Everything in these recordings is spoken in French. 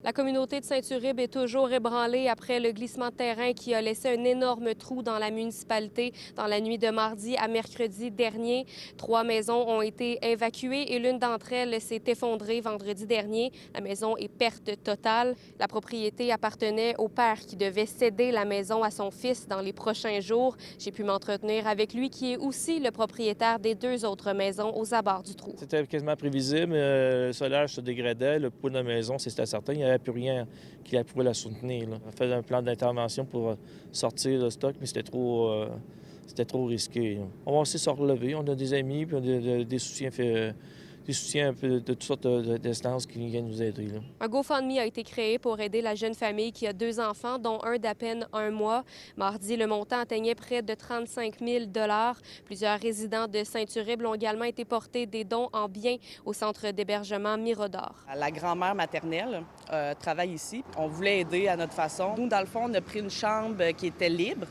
La communauté de Saint-Uribe est toujours ébranlée après le glissement de terrain qui a laissé un énorme trou dans la municipalité dans la nuit de mardi à mercredi dernier. 3 maisons ont été évacuées et l'une d'entre elles s'est effondrée vendredi dernier. La maison est perte totale. La propriété appartenait au père qui devait céder la maison à son fils dans les prochains jours. J'ai pu m'entretenir avec lui qui est aussi le propriétaire des 2 autres maisons aux abords du trou. C'était quasiment prévisible. Le solage se dégradait. Le poids de la maison, c'était certain. Il n'y avait plus rien qui pouvait la soutenir. On a fait un plan d'intervention pour sortir le stock, mais c'était trop risqué. On va aussi se relever. On a des amis puis des soutiens un peu de toutes sortes d'instances qui viennent nous aider. Là. Un GoFundMe a été créé pour aider la jeune famille qui a 2 enfants, dont un d'à peine 1 mois. Mardi, le montant atteignait près de 35 000 $. Plusieurs résidents de Saint-Uribe ont également été portés des dons en biens au centre d'hébergement Mirador. La grand-mère maternelle travaille ici. On voulait aider à notre façon. Nous, dans le fond, on a pris une chambre qui était libre.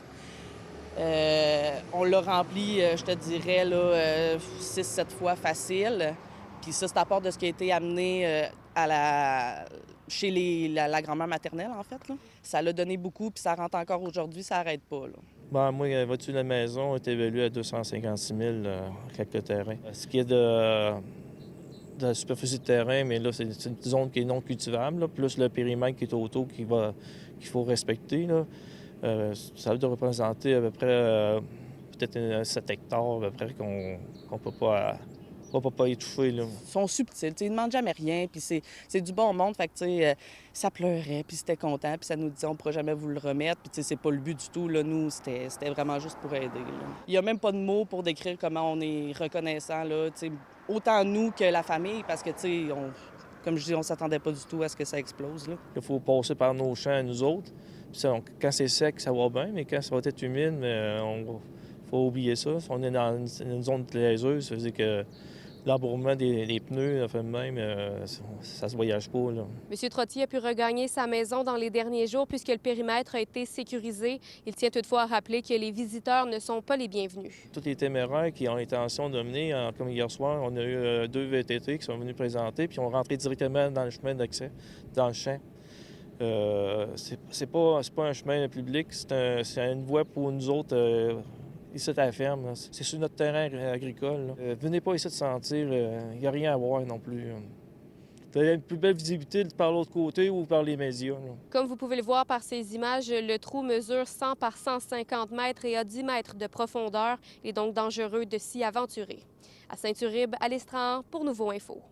On l'a remplie, je te dirais, 6-7 fois facile. Puis ça, c'est à part de ce qui a été amené chez la grand-mère maternelle, en fait. Là. Ça l'a donné beaucoup, puis ça rentre encore aujourd'hui, ça n'arrête pas. Là. Bon, moi, la voiture de la maison est évaluée à 256 000 quelques terrains. Ce qui est de la superficie de terrain, mais là, c'est une zone qui est non cultivable, là, plus le périmètre qui est autour qu'il faut respecter. Là. Ça doit représenter à peu près peut-être 7 hectares à peu près qu'on peut pas... On ne peut pas y toucher, là. Ils sont subtils, ils ne demandent jamais rien, puis c'est du bon monde, fait que, ça pleurait, puis c'était content, puis ça nous disait on ne pourra jamais vous le remettre, puis c'est pas le but du tout, là, nous, c'était vraiment juste pour aider, là. Il n'y a même pas de mots pour décrire comment on est reconnaissant, là, autant nous que la famille, parce que, comme je dis, on ne s'attendait pas du tout à ce que ça explose, là. Il faut passer par nos champs à nous autres, puis ça, quand c'est sec, ça va bien, mais quand ça va être humide, il faut oublier ça. On est dans une zone glaiseuse, ça veut dire que l'embourrement des pneus, fait même, ça se voyage pas. Là. M. Trottier a pu regagner sa maison dans les derniers jours puisque le périmètre a été sécurisé. Il tient toutefois à rappeler que les visiteurs ne sont pas les bienvenus. Tous les téméraires qui ont l'intention de venir, comme hier soir, on a eu 2 VTT qui sont venus présenter puis ont rentré directement dans le chemin d'accès, dans le champ. C'est pas un chemin public, c'est une voie pour nous autres. Ici, à la ferme, c'est sur notre terrain agricole. Venez pas ici de sentir, il n'y a rien à voir non plus. Vous avez une plus belle visibilité par l'autre côté ou par les médias. Là. Comme vous pouvez le voir par ces images, le trou mesure 100 par 150 mètres et a 10 mètres de profondeur. Il est donc dangereux de s'y aventurer. À Saint-Uribe, Alice Trahan pour Nouveau Info.